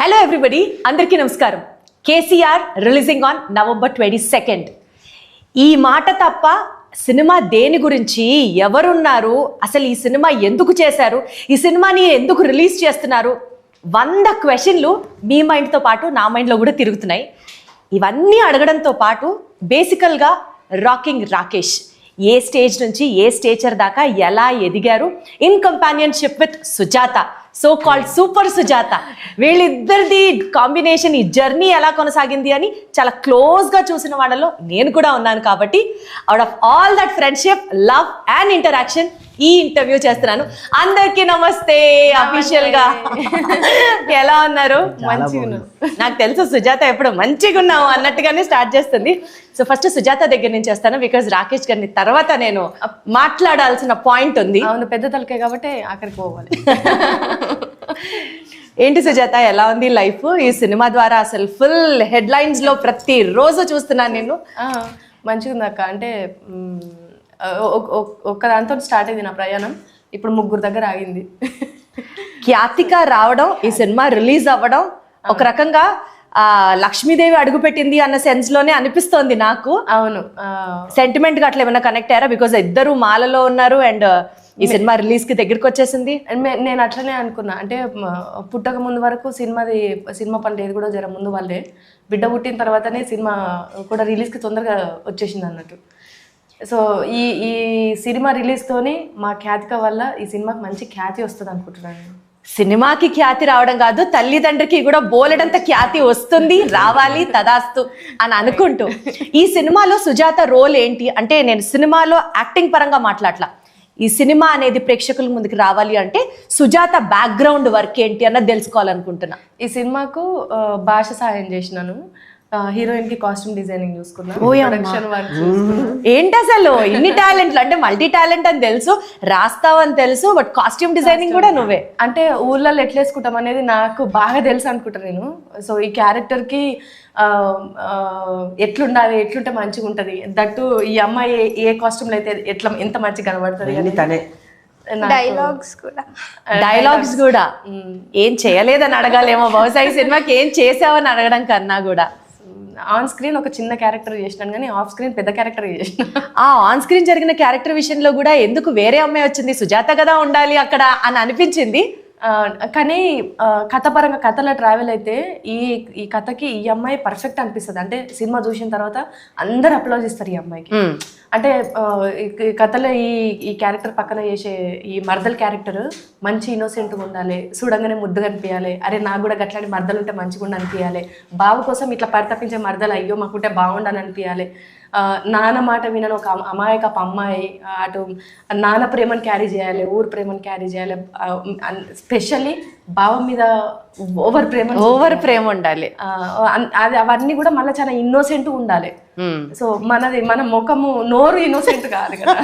Hello everybody, అందరికీ నమస్కారం. KCR releasing on November 22nd. ఈ మాట తప్ప సినిమా దేని గురించి, ఎవరున్నారు, అసలు ఈ సినిమా ఎందుకు చేశారు, ఈ సినిమాని ఎందుకు రిలీజ్ చేస్తున్నారు, 100 క్వశ్చన్లు మీ మైండ్తో పాటు నా మైండ్లో కూడా తిరుగుతున్నాయి. ఇవన్నీ అడగడంతో పాటు బేసికల్గా రాకింగ్ రాకేష్ ఏ స్టేజ్ నుంచి ఏ స్టేచర్ దాకా ఎలా ఎదిగారు in companionship with Sujatha, so called super Sujatha, వీళ్ళిద్దరిది కాంబినేషన్, ఈ జర్నీ ఎలా కొనసాగింది అని చాలా క్లోజ్గా చూసిన వాళ్ళలో నేను కూడా ఉన్నాను. కాబట్టి out of all that friendship, love and interaction ఈ ఇంటర్వ్యూ చేస్తున్నాను. అందరికీ నమస్తే. అఫీషియల్ గా ఎలా ఉన్నారు? మంచిగా. నాకు తెలుసు సుజాత ఎప్పుడు మంచిగా ఉన్నావు అన్నట్టుగానే స్టార్ట్ చేస్తుంది. సో ఫస్ట్ సుజాత దగ్గర నుంచి చేస్తాను, బికాజ్ రాకేష్ గారిని తర్వాత నేను మాట్లాడాల్సిన పాయింట్ ఉంది. అవును, పెద్ద తలకే కాబట్టి అక్కడికి పోవాలి. ఏంటి సుజాత, ఎలా ఉంది లైఫ్? ఈ సినిమా ద్వారా అసలు ఫుల్ హెడ్లైన్స్ లో ప్రతి రోజు చూస్తున్నాను నేను. మంచిగా ఉంది అక్క. అంటే ఒక్క దాంతో స్టార్ట్ అయింది నా ప్రయాణం, ఇప్పుడు 3 దగ్గర ఆగింది. ఖ్యాతిక రావడం, ఈ సినిమా రిలీజ్ అవ్వడం ఒక రకంగా లక్ష్మీదేవి అడుగుపెట్టింది అన్న సెన్స్ లోనే అనిపిస్తోంది నాకు. అవును, సెంటిమెంట్ గా అట్లా ఏమైనా కనెక్ట్ అయ్యారా? బికాజ్ ఇద్దరు మాలలో ఉన్నారు అండ్ ఈ సినిమా రిలీజ్ కి దగ్గరికి వచ్చేసింది. నేను అట్లనే అనుకున్నా. అంటే పుట్టక ముందు వరకు సినిమా పని లేదు కూడా, జర ముందు వాళ్ళే. బిడ్డ పుట్టిన తర్వాతనే సినిమా కూడా రిలీజ్కి తొందరగా వచ్చేసింది అన్నట్టు. సో ఈ సినిమా రిలీజ్తోని మా ఖ్యాతిక వల్ల ఈ సినిమాకి మంచి ఖ్యాతి వస్తుంది అనుకుంటున్నాను. సినిమాకి ఖ్యాతి రావడం కాదు, తల్లిదండ్రికి కూడా బోలెడంత ఖ్యాతి వస్తుంది, రావాలి, తదాస్తు అని అనుకుంటూ. ఈ సినిమాలో సుజాత రోల్ ఏంటి అంటే, నేను సినిమాలో యాక్టింగ్ పరంగా మాట్లాడలా, ఈ సినిమా అనేది ప్రేక్షకుల ముందుకు రావాలి అంటే సుజాత బ్యాక్గ్రౌండ్ వర్క్ ఏంటి అన్నది తెలుసుకోవాలనుకుంటున్నా. ఈ సినిమాకు భాష సహాయం చేసినాను, హీరోయిన్ కి కాస్ట్యూమ్ డిజైనింగ్ చూసుకున్నా, ఏంటి అసలు ఇన్ని టాలెంట్లు, అంటే మల్టీ టాలెంట్ అని తెలుసు, రాస్తావని తెలుసు, బట్ కాస్ట్యూమ్ డిజైనింగ్ కూడా నువ్వే. అంటే ఊర్లలో ఎట్లా వేసుకుంటాం అనేది నాకు బాగా తెలుసు అనుకుంటా నేను. సో ఈ క్యారెక్టర్ కి ఎట్లుండాలి, ఎట్లుంటే మంచిగా ఉంటది, దట్టు ఈ అమ్మాయి ఏ కాస్ట్యూమ్ అయితే ఎంత మంచిగా కనబడుతుంది. డైలాగ్స్ కూడా ఏం చేయలేదని అడగాలేమో బహుశా, ఈ సినిమాకి ఏం చేసావని అడగడం కన్నా కూడా. ఆన్ స్క్రీన్ ఒక చిన్న క్యారెక్టర్ చేసినాను, కానీ ఆఫ్ స్క్రీన్ పెద్ద క్యారెక్టర్ చేసిన. ఆన్ స్క్రీన్ జరిగిన క్యారెక్టర్ విషయంలో కూడా ఎందుకు వేరే అమ్మాయి వచ్చింది, సుజాత కదా ఉండాలి అక్కడ అని అనిపించింది. కానీ కథపరంగా కథలో ట్రావెల్ అయితే ఈ కథకి ఈ అమ్మాయి పర్ఫెక్ట్ అనిపిస్తుంది. అంటే సినిమా చూసిన తర్వాత అందరు అప్లాజ్ ఇస్తారు ఈ అమ్మాయికి. అంటే కథలో ఈ క్యారెక్టర్ పక్కన చేసే ఈ మర్దల్ క్యారెక్టర్ మంచి ఇన్నోసెంట్గా ఉండాలి, చూడంగానే ముద్దుగా అనిపించాలి, అరే నాకు కూడా గట్లాంటి మర్దలు ఉంటే మంచిగా అనిపించాలి, బావు కోసం ఇట్లా పరితపించే మర్దలు అయ్యో మాకుంటే బాగుండాలని అనిపించాలి, నాన్న మాట వినని ఒక అమాయకపు అమ్మాయి, అటు నాన్న ప్రేమను క్యారీ చేయాలి, ఊరు ప్రేమను క్యారీ చేయాలి, స్పెషల్లీ భావం మీద ఓవర్ ప్రేమ ఉండాలి. అది అవన్నీ కూడా మళ్ళీ చాలా ఇన్నోసెంట్ ఉండాలి. సో మన ముఖము నోరు ఇన్నోసెంట్ కాదు కదా.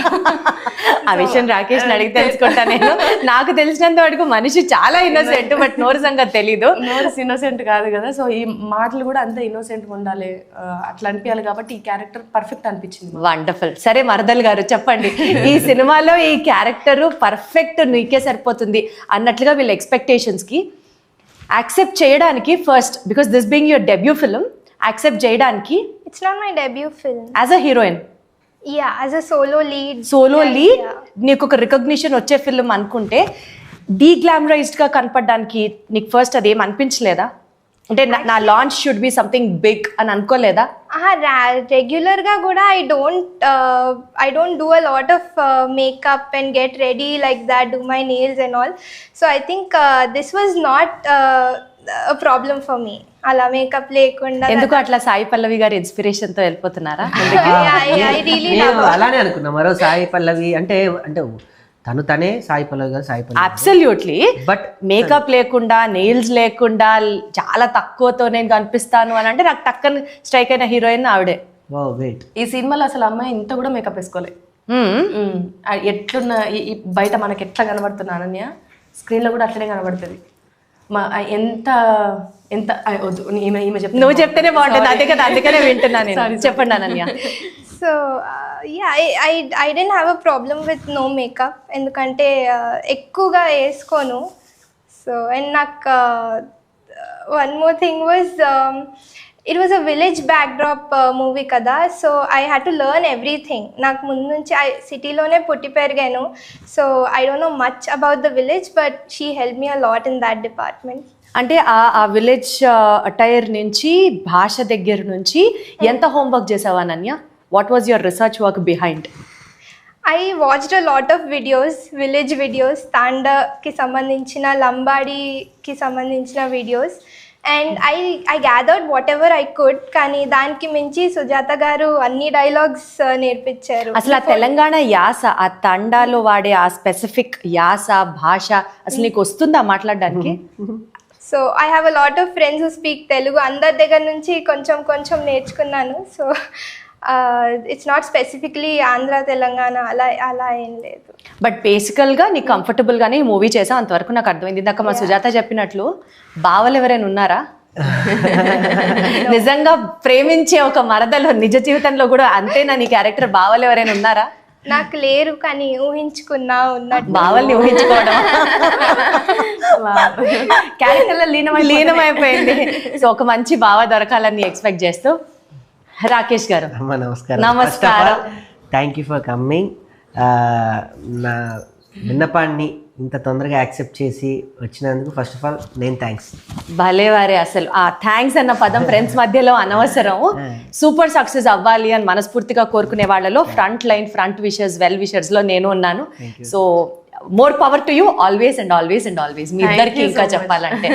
ఆ విషయం రాకేష్ అడిగి తెలుసుకుంటా నేను. నాకు తెలిసినంత వరకు మనిషి చాలా ఇన్నోసెంట్, బట్ నోరు సంగతి తెలీదు. నోరు ఇన్నోసెంట్ కాదు కదా. సో ఈ మాటలు కూడా అంత ఇన్నోసెంట్ ఉండాలి, అట్లా అనిపించాలి. కాబట్టి ఈ క్యారెక్టర్ పర్ఫెక్ట్ అనిపించింది. వండర్ఫుల్. సరే మరదల్ గారు చెప్పండి, ఈ సినిమాలో ఈ క్యారెక్టర్ పర్ఫెక్ట్ నీకే సరిపోతుంది అన్నట్లుగా వీళ్ళ ఎక్స్పెక్టేషన్స్ కి యాక్సెప్ట్ చేయడానికి, first because this being your debut film, accept చేయడానికి. It's not my debut film. As a heroine. Yeah, as a solo lead. నీకు ఒక రికగ్నిషన్ వచ్చే ఫిల్మ్ అనుకుంటే డీగ్లామరైజ్డ్ గా కనపడడానికి నీకు ఫస్ట్ అదేం అనిపించలేదా? అంటే నా launch should be something big అని అనుకోలేదా? రెగ్యులర్ గా కూడా I don't do a lot of makeup and get ready like that, do my nails and all. So I think this was not a problem for me. అలా makeup లేకుండా. ఎందుకు అట్లా సాయి పల్లవి గారి inspiration తో వెళ్ళిపోతున్నారా? అలానే అనుకున్నా. మరో సాయి పల్లవి అంటే తనే సాయి పల్లవి గారు. అబ్సల్యూట్లీ. బట్ మేకప్ లేకుండా, నెయిల్స్ లేకుండా, చాలా తక్కువతో నేను కనిపిస్తాను అని అంటే నాకు టక్కన స్ట్రైక్ అయిన హీరోయిన్ ఆవిడే. ఈ సినిమాలో అసలు అమ్మాయి ఇంత కూడా మేకప్ వేసుకోలేదు. ఎట్లున్న బయట మనకి ఎట్లా కనబడుతున్నా అనన్య, స్క్రీన్ లో కూడా అట్లనే కనబడుతుంది. ఎంత నువ్వు చెప్తేనే బాగుంటుంది, అదే కదా, అందుకనే వింటున్నా నేను. చెప్పండి Ananya. So I didn't have a problem with no makeup, ఎందుకంటే ఎక్కువగా వేసుకోను. సో అండ్ నాకు one more thing was it was a village backdrop movie kada, so I had to learn everything. నాకు ముందు నుంచి సిటీలోనే పుట్టి పెరిగాను, so I don't know much about the village, but she helped me a lot in that department. అంటే ఆ village attire నుంచి భాష దగ్గర నుంచి ఎంత హోంవర్క్ చేసావా Ananya? What was your research work behind? I watched a lot of videos, village videos, తాండాకి సంబంధించిన, లంబాడీకి సంబంధించిన videos, and I gathered whatever I could. కానీ దానికి మించి సుజాత గారు అన్ని డైలాగ్స్ నేర్పించారు. అసలు ఆ తెలంగాణ యాస, ఆ తండాలో వాడే ఆ స్పెసిఫిక్ యాస భాష అసలు నీకు వస్తుందా మాట్లాడడానికి? So I have a lot of friends who speak Telugu. అందరి దగ్గర నుంచి కొంచెం కొంచెం నేర్చుకున్నాను. So it's not specifically Andhra Telangana అలా ఏం లేదు. బట్ బేసికల్గా నీకు కంఫర్టబుల్గానే ఈ మూవీ చేసావు, అంతవరకు నాకు అర్థమైంది. ఇందాక మా సుజాత చెప్పినట్లు బావలు ఎవరైనా ఉన్నారా? నిజంగా ప్రేమించే ఒక మరదలు నిజ జీవితంలో కూడా అంతేనా నీ క్యారెక్టర్? బావలు ఎవరైనా ఉన్నారా? నాకు లేరు, కానీ ఊహించుకున్నా ఉన్నట్టు. బావల్ని ఊహించుకోవడం క్యారెక్టర్లో లీనమైపోయింది. సో ఒక మంచి బావ దొరకాలని ఎక్స్పెక్ట్ చేస్తూ, రాకేష్ గారు అమ్మ నమస్కారం. నమస్కారం. Thank you for coming. నా విన్నపాన్ని ఇంత తొందరగా యాక్సెప్ట్ చేసి వచ్చినందుకు ఫస్ట్ ఆఫ్ ఆల్ నేను థ్యాంక్స్. భలేవారే, అసలు ఆ థ్యాంక్స్ అన్న పదం ఫ్రెండ్స్ మధ్యలో అనవసరం. సూపర్ సక్సెస్ అవ్వాలి అని మనస్ఫూర్తిగా కోరుకునే వాళ్ళలో front line, front wishers, well wishers లో నేను ఉన్నాను. So more power to you always and always and always. మీ ఇద్దరికి ఇంకా చెప్పాలంటే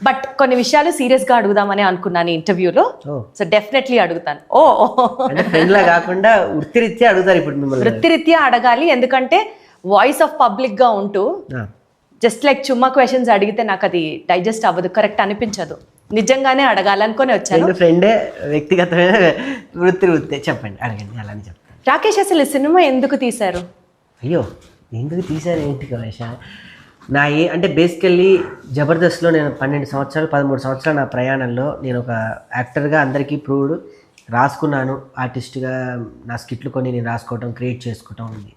బట్ కొన్ని విషయాలు సీరియస్ గా అడుగుదామని అనుకున్నాను ఇంటర్వ్యూలో. సో డెఫినెట్లీ అడుగుతాను. కాకుండా వృత్తిరీత్యా అడుగుతారు ఇప్పుడు మిమ్మల్ని. వృత్తిరీత్యా అడగాలి, ఎందుకంటే వాయిస్ ఆఫ్ పబ్లిక్ గా ఉంటూ జస్ట్ లైక్ చుమ్మా క్వశ్చన్స్ అడిగితే నాకు అది డైజెస్ట్ అవ్వదు, కరెక్ట్ అనిపించదు. నిజంగానే అడగాలనుకొని వచ్చాను. ఫ్రెండే, వ్యక్తిగతమైన వృత్తి చెప్పండి, అడగండి, అలానే చెప్తాను. రాకేష్, అసలు ఈ సినిమా ఎందుకు తీశారు? అయ్యో ఎందుకు తీశారు ఏంటి కమేష? అంటే బేసికల్లీ జబర్దస్త్లో నేను 12 సంవత్సరాలు 13 సంవత్సరాలు నా ప్రయాణంలో నేను ఒక యాక్టర్గా అందరికీ ప్రూవ్డ్ రాసుకున్నాను. ఆర్టిస్ట్గా నా స్కిట్లు కొన్ని నేను రాసుకోవటం, క్రియేట్ చేసుకోవటం ఉంది.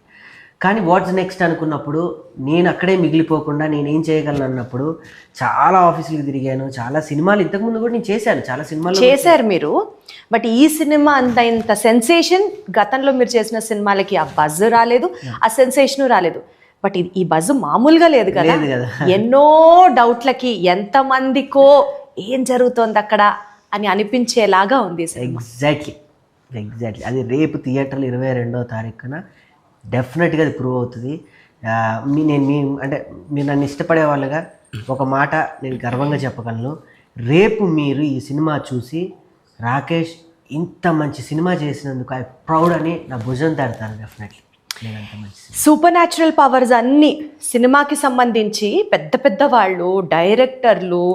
కానీ వాట్స్ నెక్స్ట్ అనుకున్నప్పుడు నేను అక్కడే మిగిలిపోకుండా నేనేం చేయగలను అన్నప్పుడు చాలా ఆఫీసులకు తిరిగాను, చాలా సినిమాలు ఇంతకుముందు కూడా నేను చేశాను, చాలా సినిమాలు చేశారు మీరు. బట్ ఈ సినిమా ఇంత సెన్సేషన్ గతంలో మీరు చేసిన సినిమాలకి ఆ బజ్ రాలేదు, ఆ సెన్సేషన్ రాలేదు. బట్ ఈ బజ్ మామూలుగా లేదు కదా. ఎన్నో డౌట్లకి ఎంతమందికో ఏం జరుగుతోంది అక్కడ అని అనిపించేలాగా ఉంది. ఎగ్జాక్ట్లీ అది రేపు థియేటర్లు 22వ తారీఖున డెఫినెట్గా అది ప్రూవ్ అవుతుంది. అంటే మీరు నన్ను ఇష్టపడే వాళ్ళగా ఒక మాట నేను గర్వంగా చెప్పగలను. రేపు మీరు ఈ సినిమా చూసి రాకేష్ ఇంత మంచి సినిమా చేసినందుకు ఐ ప్రౌడ్ అని నా భుజం తడతాను. డెఫినెట్లీ సూపర్ న్యాచురల్ పవర్స్ అన్ని సినిమాకి సంబంధించి పెద్ద పెద్ద వాళ్ళు, డైరెక్టర్లు,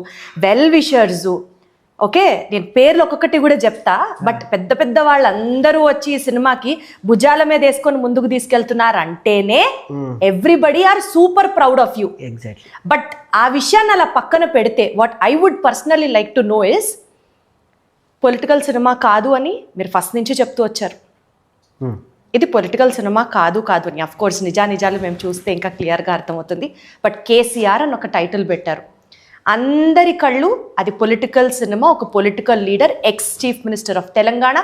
వెల్ విషర్స్, ఓకే నేను పేర్లు ఒక్కొక్కటి కూడా చెప్తా, బట్ పెద్ద పెద్ద వాళ్ళందరూ వచ్చి ఈ సినిమాకి భుజాల మీద వేసుకొని ముందుకు తీసుకెళ్తున్నారు అంటేనే everybody are super proud of you. Exactly. But ఆ విషయాన్ని అలా పక్కన పెడితే what I would personally like to know is, political cinema కాదు అని మీరు ఫస్ట్ నుంచి చెప్తూ వచ్చారు. ఇది పొలిటికల్ సినిమా కాదు అని అఫ్ కోర్స్ నిజాలు మేము చూస్తే ఇంకా క్లియర్గా అర్థమవుతుంది. బట్ కేసీఆర్ అని ఒక టైటిల్ పెట్టారు. అందరి కళ్ళు అది పొలిటికల్ సినిమా, ఒక political leader, ex chief minister of Telangana,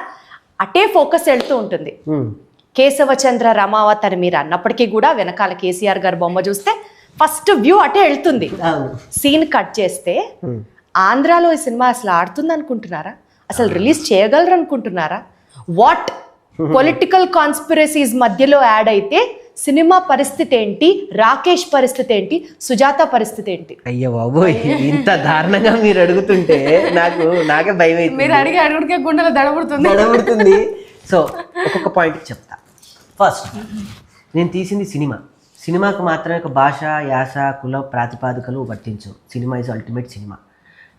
అటే ఫోకస్ వెళ్తూ ఉంటుంది. కేశవచంద్ర రమావత్ అని మీరు అన్నప్పటికీ కూడా వెనకాల కేసీఆర్ గారి బొమ్మ చూస్తే ఫస్ట్ వ్యూ అటే వెళ్తుంది. సీన్ కట్ చేస్తే ఆంధ్రాలో ఈ సినిమా అసలు ఆడుతుంది అనుకుంటున్నారా? అసలు రిలీజ్ చేయగలరు అనుకుంటున్నారా? వాట్ పొలిటికల్ కాన్స్పిరసీస్ మధ్యలో యాడ్ అయితే సినిమా పరిస్థితి ఏంటి, రాకేష్ పరిస్థితి ఏంటి, సుజాత పరిస్థితి ఏంటి? అయ్యో బాబోయ్, ఇంత దారుణంగా మీరు అడుగుతుంటే నాకే భయం అవుతుంది. మీరు అడిగే గుండెలో దడబడుతుంది. సో ఒక్కొక్క పాయింట్ చెప్తా. ఫస్ట్, నేను తీసింది సినిమాకు మాత్రమే ఒక భాష, యాస, కుల ప్రాతిపాదికలు వర్తించు. Cinema is ultimate cinema.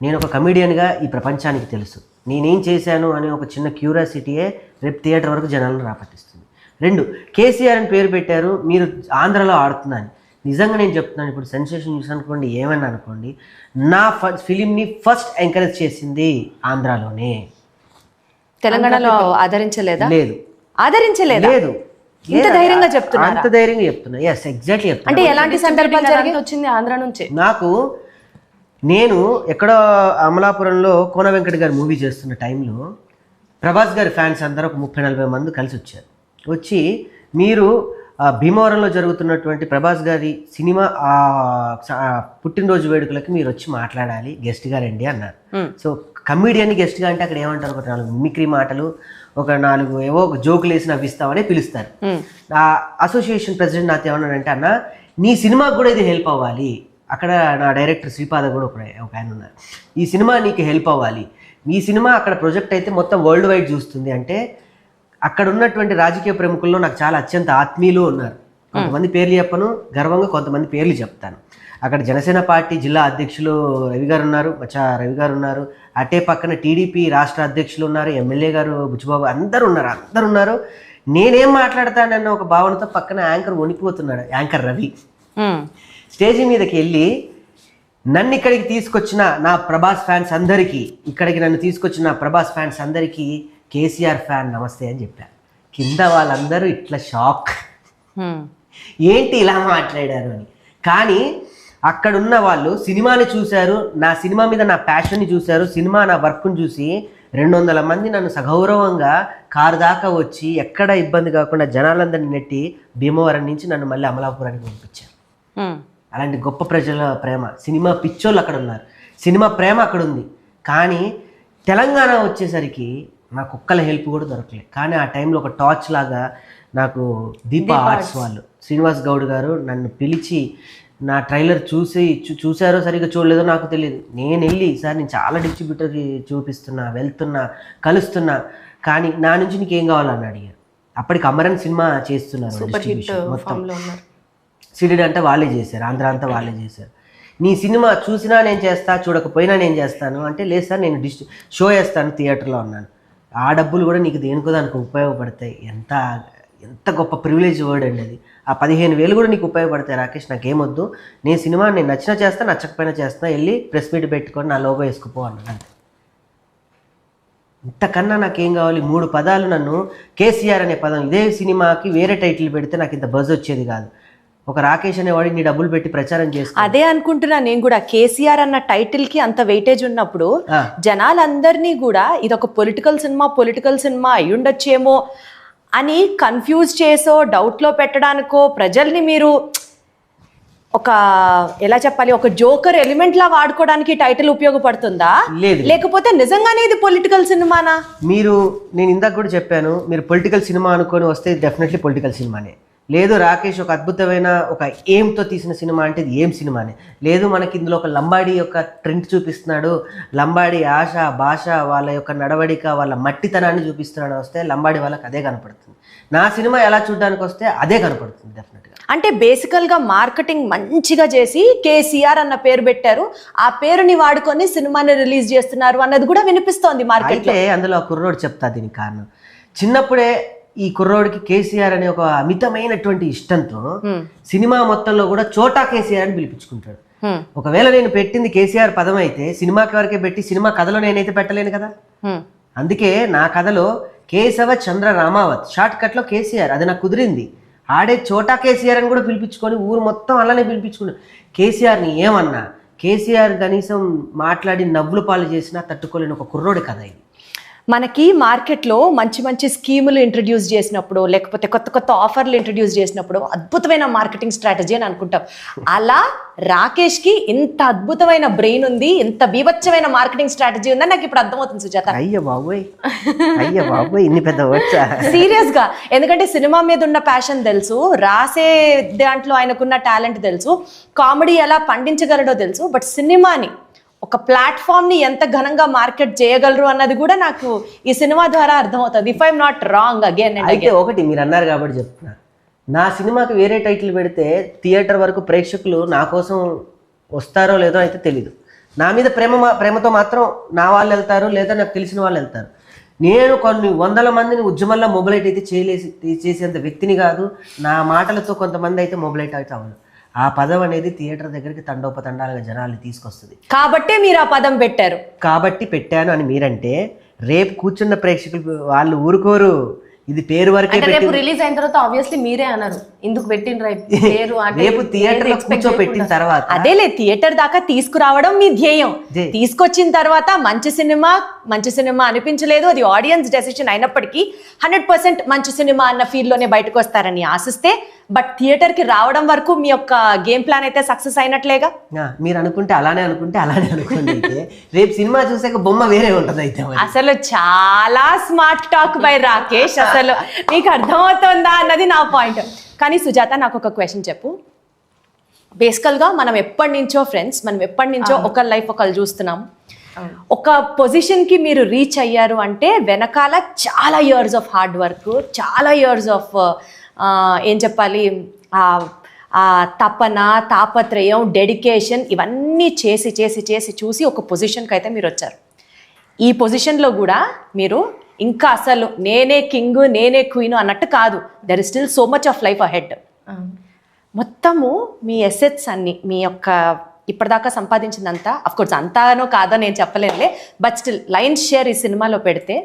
నేను ఒక కమెడియన్గా ఈ ప్రపంచానికి తెలుసు నేనేం చేశాను అనే ఒక చిన్న క్యూరియాసిటీయే రేపు థియేటర్ వరకు జనాలను రాపట్టిస్తుంది. 2, కేసీఆర్ అని పేరు పెట్టారు, మీరు ఆంధ్రలో ఆడుతున్నాను. నిజంగా నేను చెప్తున్నాను, ఇప్పుడు సెన్సేషన్ న్యూస్ అనుకోండి, ఏమన్నా అనుకోండి, నా ఫిలింని ఫస్ట్ ఎంకరేజ్ చేసింది ఆంధ్రాలోనే. తెలంగాణలో ఆదరించలేదా? లేదు. లేదు. ఇంత ధైర్యంగా చెప్తున్నా? అంత ధైర్యంగా చెప్తున్నా. ఎస్, ఎగ్జాక్ట్లీ చెప్తున్నా. అంటే ఎలాంటి సందర్భాలు జరిగి వచ్చింది ఆంధ్ర నుంచి? నాకు నేను ఎక్కడో అమలాపురంలో కోన వెంకట గారి మూవీ చేస్తున్న టైంలో ప్రభాస్ గారి ఫ్యాన్స్ అందరూ ఒక 30-40 మంది కలిసి వచ్చారు. వచ్చి మీరు భీమవరంలో జరుగుతున్నటువంటి ప్రభాస్ గారి సినిమా పుట్టినరోజు వేడుకలకి మీరు వచ్చి మాట్లాడాలి, గెస్ట్గా రండి అన్నారు. సో కమీడియన్ గెస్ట్గా అంటే అక్కడ ఏమంటారు, ఒక 4 మిమిక్రీ మాటలు, ఒక 4 ఏవో జోకులు వేసి నవ్విస్తామని పిలుస్తారు. ఆ అసోసియేషన్ ప్రెసిడెంట్ నాతో ఏమన్నాడంటే, అన్న నీ సినిమాకు కూడా ఇది హెల్ప్ అవ్వాలి, అక్కడ నా డైరెక్టర్ శ్రీపాద కూడా ఒక ఆయన ఉన్నారు, ఈ సినిమా నీకు హెల్ప్ అవ్వాలి, ఈ సినిమా అక్కడ ప్రొజెక్ట్ అయితే మొత్తం వరల్డ్ వైడ్ చూస్తుంది అంటే అక్కడ ఉన్నటువంటి రాజకీయ ప్రముఖుల్లో నాకు చాలా అత్యంత ఆత్మీయులు ఉన్నారు. కొంతమంది పేర్లు చెప్పను, గర్వంగా కొంతమంది పేర్లు చెప్తాను. అక్కడ జనసేన పార్టీ జిల్లా అధ్యక్షులు రవి గారు ఉన్నారు, రవి గారు ఉన్నారు. అటే పక్కన టీడీపీ రాష్ట్ర అధ్యక్షులు ఉన్నారు, ఎమ్మెల్యే గారు బుచ్చిబాబు, అందరు ఉన్నారు. నేనేం మాట్లాడతానన్న ఒక భావనతో పక్కన యాంకర్ వణికిపోతున్నాడు, యాంకర్ రవి. స్టేజీ మీదకి వెళ్ళి నన్ను ఇక్కడికి తీసుకొచ్చిన నా ప్రభాస్ ఫ్యాన్స్ అందరికీ, నన్ను తీసుకొచ్చిన ప్రభాస్ ఫ్యాన్స్ అందరికీ కేసీఆర్ ఫ్యాన్ నమస్తే అని చెప్పాను. కింద వాళ్ళందరూ ఇట్లా షాక్, ఏంటి ఇలా మాట్లాడారు అని. కానీ అక్కడున్న వాళ్ళు సినిమాని చూశారు, నా సినిమా మీద నా ప్యాషన్ని చూశారు, సినిమా నా వర్క్ను చూసి 200 మంది నన్ను సగౌరవంగా కారు దాకా వచ్చి ఎక్కడ ఇబ్బంది కాకుండా జనాలందరినీ నెట్టి భీమవరం నుంచి నన్ను మళ్ళీ అమలాపురానికి పంపించారు. అలాంటి గొప్ప ప్రజల ప్రేమ, సినిమా పిచ్చోళ్ళు అక్కడ ఉన్నారు, సినిమా ప్రేమ అక్కడ ఉంది. కానీ తెలంగాణ వచ్చేసరికి నాకు ఒక్కల హెల్ప్ కూడా దొరకలేదు. కానీ ఆ టైంలో ఒక టార్చ్ లాగా నాకు దీపా ఆర్ట్స్ వాళ్ళు శ్రీనివాస్ గౌడ్ గారు నన్ను పిలిచి నా ట్రైలర్ చూసారో సరిగ్గా చూడలేదో నాకు తెలియదు. నేను వెళ్ళి సార్ నేను చాలా డిస్ట్రిబ్యూటర్కి చూపిస్తున్నా, వెళ్తున్నా, కలుస్తున్నా, కానీ నా నుంచి నీకేం కావాలని అడిగారు. అప్పటికి అమరన్ సినిమా చేస్తున్నారు, మొత్తం సిడెడ్ అంటే వాళ్ళే చేశారు, ఆంధ్ర అంతా వాళ్ళే చేశారు. నీ సినిమా చూసినా నేను చేస్తా, చూడకపోయినా నేను చేస్తాను అంటే, లేదు సార్ నేను షో వేస్తాను థియేటర్లో అన్నాను. ఆ డబ్బులు కూడా నీకు దేనికో దానికి ఉపయోగపడతాయి. ఎంత గొప్ప ప్రివిలేజ్ వర్డ్ అండి అది. ఆ 15,000 కూడా నీకు ఉపయోగపడతాయి రాకేష్, నాకేమొద్దు, నేను సినిమా నేను నచ్చినా చేస్తా, నచ్చకపోయినా చేస్తా, వెళ్ళి ప్రెస్ మీట్ పెట్టుకొని నా లోగో వేసుకుపో అన్నాడు. ఇంతకన్నా నాకేం కావాలి? 3 పదాలు నన్ను కేసీఆర్ అనే పదం, ఇదే సినిమాకి వేరే టైటిల్ పెడితే నాకు ఇంత బజ్ వచ్చేది కాదు. ఒక రాకేష్ అనేవాడిని నీ డబ్బులు పెట్టి ప్రచారం చేస్తా, అదే అనుకుంటున్నా నేను కూడా. కేసీఆర్ అన్న టైటిల్ కి అంత వెయిటేజ్ ఉన్నప్పుడు జనాలందరినీ కూడా ఇది ఒక పొలిటికల్ సినిమా అయి ఉండొచ్చేమో అని కన్ఫ్యూజ్ చేసో డౌట్లో పెట్టడానికో ప్రజల్ని మీరు ఒక ఎలా చెప్పాలి, ఒక జోకర్ ఎలిమెంట్ లా వాడుకోవడానికి టైటిల్ ఉపయోగపడుతుందా, లేకపోతే నిజంగానే ఇది పొలిటికల్ సినిమానా? నేను ఇందాక కూడా చెప్పాను, మీరు పొలిటికల్ సినిమా అనుకొని వస్తే డెఫినెట్లీ పొలిటికల్ సినిమానే. లేదు రాకేష్ ఒక అద్భుతమైన ఒక ఎయిమ్తో తీసిన సినిమా అంటే ఇది ఏం సినిమానే. లేదు మనకి ఇందులో ఒక లంబాడీ యొక్క ట్రెండ్ చూపిస్తున్నాడు, లంబాడీ ఆశ భాష వాళ్ళ యొక్క నడవడిక వాళ్ళ మట్టితనాన్ని చూపిస్తున్నాడు వస్తే లంబాడీ వాళ్ళకి అదే కనపడుతుంది. నా సినిమా ఎలా చూడడానికి వస్తే అదే కనపడుతుంది డెఫినెట్గా. అంటే బేసికల్గా మార్కెటింగ్ మంచిగా చేసి కేసీఆర్ అన్న పేరు పెట్టారు, ఆ పేరుని వాడుకొని సినిమాని రిలీజ్ చేస్తున్నారు అన్నది కూడా వినిపిస్తోంది మార్కెట్. అయితే అందులో కుర్రోడు చెప్తా దీనికి కారణం, చిన్నప్పుడే ఈ కుర్రోడికి కేసీఆర్ అనే ఒక అమితమైనటువంటి ఇష్టంతో సినిమా మొత్తంలో కూడా చోటా కేసీఆర్ అని పిలిపించుకుంటాడు. ఒకవేళ నేను పెట్టింది కేసీఆర్ పదం అయితే సినిమాకి వరకే పెట్టి సినిమా కథలో నేనైతే పెట్టలేను కదా. అందుకే నా కథలో కేశవ చంద్ర రామావత్, షార్ట్ కట్ లో కేసీఆర్, అది నాకు కుదిరింది. ఆడే చోటా కేసీఆర్ అని కూడా పిలిపించుకొని ఊరు మొత్తం అలానే పిలిపించుకున్నాడు. కేసీఆర్ని ఏమన్నా, కేసీఆర్ కనీసం మాట్లాడి నవ్వులు పాలు చేసినా తట్టుకోలేని ఒక కుర్రోడి కథ ఇది. మనకి మార్కెట్లో మంచి స్కీములు ఇంట్రడ్యూస్ చేసినప్పుడు, లేకపోతే కొత్త ఆఫర్లు ఇంట్రడ్యూస్ చేసినప్పుడు అద్భుతమైన మార్కెటింగ్ స్ట్రాటజీ అని అనుకుంటాం. అలా రాకేష్కి ఇంత అద్భుతమైన బ్రెయిన్ ఉంది, ఇంత బీభత్సమైన మార్కెటింగ్ స్ట్రాటజీ ఉందని నాకు ఇప్పుడు అర్థమవుతుంది సుజాత. అయ్యో బాబోయ్ ఇన్ని పెద్ద వచ్చా సీరియస్గా. ఎందుకంటే సినిమా మీద ఉన్న ప్యాషన్ తెలుసు, రాసే దాంట్లో ఆయనకున్న టాలెంట్ తెలుసు, కామెడీ ఎలా పండించగలడో తెలుసు, బట్ సినిమాని ఒక ప్లాట్ఫామ్ని ఎంత ఘనంగా మార్కెట్ చేయగలరు అన్నది కూడా నాకు ఈ సినిమా ద్వారా అర్థమవుతుంది. If I'm not wrong again. అయితే ఒకటి మీరు అన్నారు కాబట్టి చెప్తున్నా, నా సినిమాకి వేరే టైటిల్ పెడితే థియేటర్ వరకు ప్రేక్షకులు నా కోసం వస్తారో లేదో అయితే తెలీదు. నా మీద ప్రేమతో మాత్రం నా వాళ్ళు వెళ్తారు, లేదా నాకు తెలిసిన వాళ్ళు వెళ్తారు. నేను కొన్ని 100 మందిని ఉద్యమంలో మొబిలైట్ అయితే చేసేంత వ్యక్తిని కాదు. నా మాటలతో కొంతమంది అయితే మొబిలైట్ అయితే అవ్వదు. ఆ పదం అనేది థియేటర్ దగ్గరికి తండోపతండాలుగా జనాల్ని తీసుకొస్తుంది. కాబట్టి మీరు ఆ పదం పెట్టారు. కాబట్టి పెట్టాను అని మీరంటే రేపు కూర్చున్న ప్రేక్షకులు వాళ్ళు ఊరుకోరు. ఇది పేరు వరకే అంటే పెట్టి రేపు రిలీజ్ అయిన తర్వాత ఆబ్వియస్లీ మీరే అన్నారు ఎందుకు పెట్టిండ్రా ఈ పేరు అంటే రేపు థియేటర్లో కూర్చోపెట్టిన తర్వాత అదేలే థియేటర్ దాకా తీసుకురావడం మీ ధ్యేయం. తీసుకొచ్చిన తర్వాత మంచి సినిమా అనిపించలేదు, అది ఆడియన్స్ డెసిషన్ అయినప్పటికీ 100% మంచి సినిమా అన్న ఫీల్ లోనే బయటకు వస్తారని ఆశిస్తే, బట్ థియేటర్ కి రావడం వరకు మీ యొక్క గేమ్ ప్లాన్ అయితే సక్సెస్ అయినట్లేగా. మీరు అనుకుంటే అలానే అనుకోండి. అయితే రేపు సినిమా చూసాక బొమ్మ వేరే ఉంటది. అయితే అసలు చాలా స్మార్ట్ టాక్ బై రాకేష్, అసలు మీకు అర్థమవుతుందా అన్నది నా పాయింట్. కానీ సుజాత, నాకు ఒక క్వశ్చన్ చెప్పు. బేసికల్గా మనం ఎప్పటి నుంచో ఒకరి లైఫ్ ఒకరు చూస్తున్నాం. ఒక పొజిషన్కి మీరు రీచ్ అయ్యారు అంటే వెనకాల చాలా ఇయర్స్ ఆఫ్ హార్డ్ వర్క్, చాలా ఇయర్స్ ఆఫ్ ఏం చెప్పాలి, ఆ తపన, తాపత్రయం, డెడికేషన్ ఇవన్నీ చేసి చూసి ఒక పొజిషన్కి అయితే మీరు వచ్చారు. ఈ పొజిషన్లో కూడా మీరు ఇంకా అసలు నేనే కింగ్, నేనే క్వీన్ అన్నట్టు కాదు. There is still so much of life ahead. మొత్తము మీ ఎసెట్స్ అన్ని, మీ యొక్క ఇప్పటిదాకా సంపాదించిందంతా, అఫ్కోర్స్ అంతానో కాదో నేను చెప్పలేనులే, బట్ స్టిల్ లైన్స్ షేర్ ఈ సినిమాలో పెడితే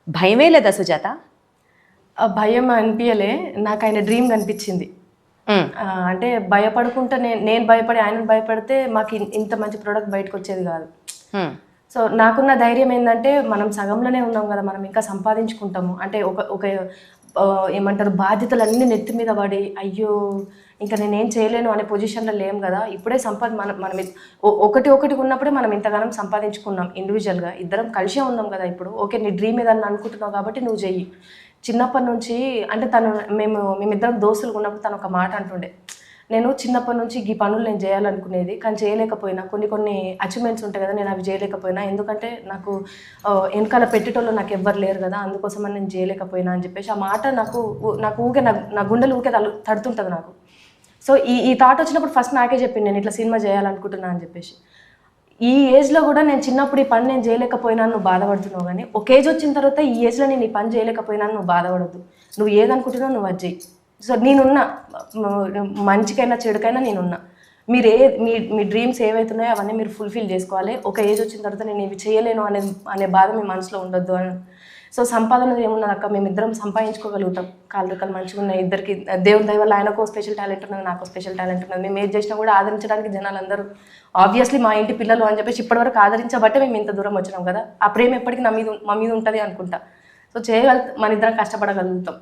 భయమే లేదా సుజాత? భయం అనిపించలే, నాకు ఆయన డ్రీమ్ కనిపించింది. అంటే భయపడుకుంటే నేను భయపడి ఆయన భయపడితే మాకు ఇంత మంచి ప్రోడక్ట్ బయటకు వచ్చేది కాదు. సో నాకున్న ధైర్యం ఏంటంటే మనం సగంలోనే ఉన్నాం కదా, మనం ఇంకా సంపాదించుకుంటాము. అంటే ఒక ఏమంటారు, బాధ్యతలు నెత్తి మీద పడి అయ్యో ఇంకా నేనేం చేయలేను అనే పొజిషన్లో లేం కదా. ఇప్పుడే మనం ఒకటి ఉన్నప్పుడే మనం ఇంతగానం సంపాదించుకున్నాం. ఇండివిజువల్గా ఇద్దరం కలిసే ఉన్నాం కదా. ఇప్పుడు ఓకే, నీ డ్రీమ్ ఏదన్నా అనుకుంటున్నావు కాబట్టి నువ్వు చెయ్యి. చిన్నప్పటి నుంచి అంటే మేమిద్దరం దోస్తులు ఉన్నప్పుడు తను ఒక మాట అంటుండే, నేను చిన్నప్పటి నుంచి ఈ పనులు నేను చేయాలనుకునేది కానీ చేయలేకపోయినా, కొన్ని అచీవ్మెంట్స్ ఉంటాయి కదా, నేను అవి చేయలేకపోయినా, ఎందుకంటే నాకు వెనకాల పెట్టేటోళ్ళు నాకు ఎవ్వరు లేరు కదా, అందుకోసం నేను చేయలేకపోయినా అని చెప్పేసి ఆ మాట నాకు ఊకే నా గుండెలు ఊకే తడుతుంటుంది నాకు. సో ఈ థాట్ వచ్చినప్పుడు ఫస్ట్ నాకే చెప్పింది, నేను ఇట్లా సినిమా చేయాలనుకుంటున్నా అని చెప్పేసి. ఈ ఏజ్లో కూడా నేను చిన్నప్పుడు ఈ పని నేను చేయలేకపోయినా నువ్వు బాధపడుతున్నావు, కానీ ఒక ఏజ్ వచ్చిన తర్వాత ఈ ఏజ్లో నేను ఈ పని చేయలేకపోయినా నువ్వు బాధపడద్దు, నువ్వు ఏదనుకుంటున్నావు నువ్వు అది చెయ్యి. సో నేనున్నా, మంచికైనా చెడుకైనా నేనున్నా. మీ డ్రీమ్స్ ఏవైతున్నాయో అవన్నీ మీరు ఫుల్ఫిల్ చేసుకోవాలి. ఒక ఏజ్ వచ్చిన తర్వాత నేను ఇవి చేయలేను అనే బాధ మీ మనసులో ఉండొద్దు అని. సో సంపాదన ఏమున్నది అక్క, మేమిద్దరం సంపాదించుకోగలుగుతాం. కాళ్ళు రెక్కలు మంచిగా ఉన్నాయి ఇద్దరికి, దేవుని దయ వల్ల ఆయనకు స్పెషల్ టాలెంట్ ఉన్నది, నాకు స్పెషల్ టాలెంట్ ఉన్నది. మేము ఏది చేసినా కూడా ఆదరించడానికి జనాలు అందరూ ఆబ్వియస్లీ మా ఇంటి పిల్లలు అని చెప్పేసి ఇప్పటివరకు ఆదరించబట్టే మేము ఇంత దూరం వచ్చినాం కదా. ఆ ప్రేమ ఎప్పటికీ మా మీద ఉంటుంది అనుకుంటా. సో మన ఇద్దరం కష్టపడగలుగుతాం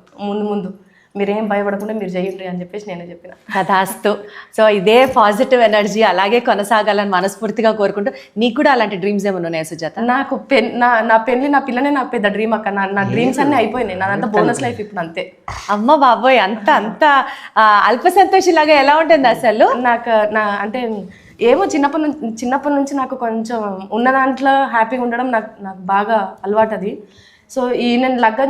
ముందు. మీరేం భయపడకుండా మీరు చేయండి అని చెప్పేసి నేనే చెప్పిన. కథాస్తు. సో ఇదే పాజిటివ్ ఎనర్జీ అలాగే కొనసాగాలని మనస్ఫూర్తిగా కోరుకుంటూ, నీకు కూడా అలాంటి డ్రీమ్స్ ఏమైనా ఉన్నాయా సుజాత? నాకు నా పెళ్లి, నా పిల్లనే నాకు పెద్ద డ్రీమ్ అక్క. నా డ్రీమ్స్ అన్నీ అయిపోయినాయి, నాదంతా బోనస్ లైఫ్ ఇప్పుడు అంతే. అమ్మ బాబోయ్, అంత అల్ప సంతోషిలాగా ఎలా ఉంటుంది అసలు? నాకు అంటే ఏమో చిన్నప్పటి నుంచి నాకు కొంచెం ఉన్న దాంట్లో హ్యాపీగా ఉండడం నాకు బాగా అలవాటు అది. సో నేను లగ్గం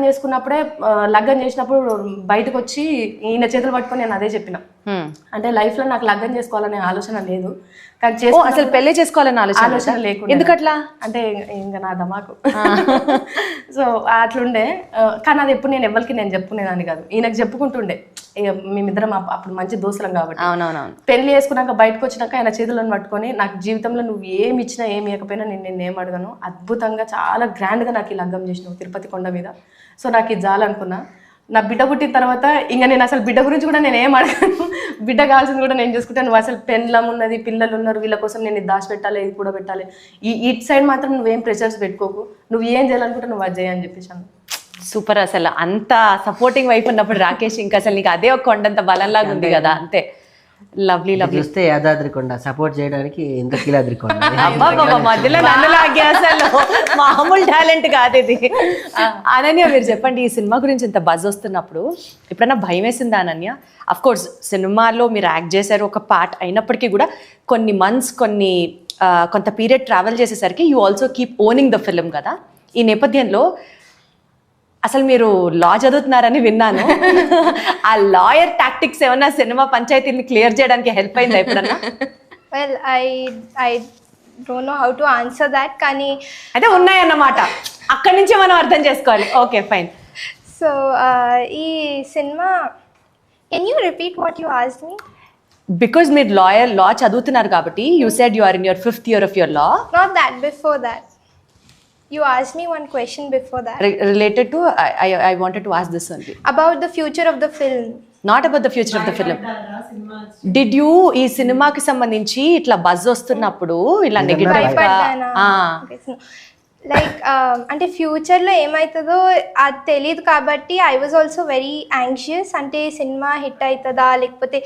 చేసినప్పుడు బయటకు వచ్చి ఈయన చేతులు పట్టుకొని నేను అదే చెప్పిన, అంటే లైఫ్లో నాకు లగ్గం చేసుకోవాలనే ఆలోచన లేదు, కానీ అసలు పెళ్లి చేసుకోవాలనే ఆలోచన లేకుండా. ఎందుకట్లా అంటే ఇంకా నా దమాకు. సో అట్లుండే, కానీ అది ఎప్పుడు నేను ఎవరికి నేను చెప్పుకునేదాన్ని కాదు, ఈయనకు చెప్పుకుంటుండే. మేమిద్దరం అప్పుడు మంచి దోస్తులం కాబట్టి. అవునవునవును. పెళ్లి చేసుకున్నాక బయటకు వచ్చినాక ఆయన చేతులను పట్టుకొని, నాకు జీవితంలో నువ్వు ఏమి ఇచ్చినా ఏమి ఇవ్వకపోయినా నేను ఏం అడగను, అద్భుతంగా చాలా గ్రాండ్గా నాకు ఈ లగ్గం చేసినావు తిరుపతి కొండ మీద. సో నాకు ఇది చాలనుకున్నా. నా బిడ్డ పుట్టిన తర్వాత ఇంకా నేను అసలు బిడ్డ గురించి కూడా నేను ఏం అడగను, బిడ్డ కావాల్సింది కూడా నేను చూసుకుంటాను. నువ్వు అసలు పెళ్ళం ఉన్నది, పిల్లలు ఉన్నారు, వీళ్ళ కోసం నేను ఇది దాచిపెట్టాలి, ఇది కూడా పెట్టాలి, ఇటు సైడ్ మాత్రం నువ్వేం ప్రెషర్స్ పెట్టుకోకు, నువ్వు ఏం చేయాలనుకుంటే నువ్వు అది చేయని చెప్పేసి అన్న. సూపర్. అసలు అంత సపోర్టింగ్ వైపు ఉన్నప్పుడు రాకేష్ ఇంకా అసలు నీకు అదే ఒక కొండంత బలంలాగా ఉంది కదా. అంతే. లవ్లీ చూస్తే యాదాద్రి కొండ సపోర్ట్ చేయడానికి ఎంత కిలాద్రి కొండ. మధ్యలో నన్ను లాగే, అసలు మామూలు టాలెంట్ కాదు ఇది. అనన్య, మీరు చెప్పండి, ఈ సినిమా గురించి ఇంత బజ్ వస్తున్నప్పుడు ఎప్పుడైనా భయం వేసిందా అనన్య? అఫ్ కోర్స్ సినిమాలో మీరు యాక్ట్ చేశారు ఒక పార్ట్ అయినప్పటికీ కూడా కొన్ని మంత్స్ కొంత పీరియడ్ ట్రావెల్ చేసేసరికి you also keep owning the film కదా. ఈ నేపథ్యంలో అసలు మీరు లా చదువుతున్నారని విన్నాను. ఆ లాయర్ టాక్టిక్స్ ఏమన్నా సినిమా పంచాయతీని క్లియర్ చేయడానికి హెల్ప్ అయిందా ఎప్పుడన్నా? Well, I don't know how to answer that, కానీ అయితే ఉన్నాయన్నమాట, అక్కడి నుంచే మనం అర్థం చేసుకోవాలి. Okay, fine. సో ఈ cinema, can you repeat what you asked me? Because మీరు లా చదువుతున్నారు కాబట్టి you said you are in your 5th year of your law. Not that, before that. You asked me one question before that related to I wanted to ask this only. about the future of the film. Not about the future of the film. Did you ఈ సినిమాకి సంబంధించి ఇట్లా buzz వస్తున్నప్పుడు ఇలా negative భయపడ్డానా? Okay, so, like అంటే ఫ్యూచర్లో ఏమవుతుందో అది తెలియదు కాబట్టి I was also very anxious. అంటే సినిమా హిట్ అవుతుందా లేకపోతే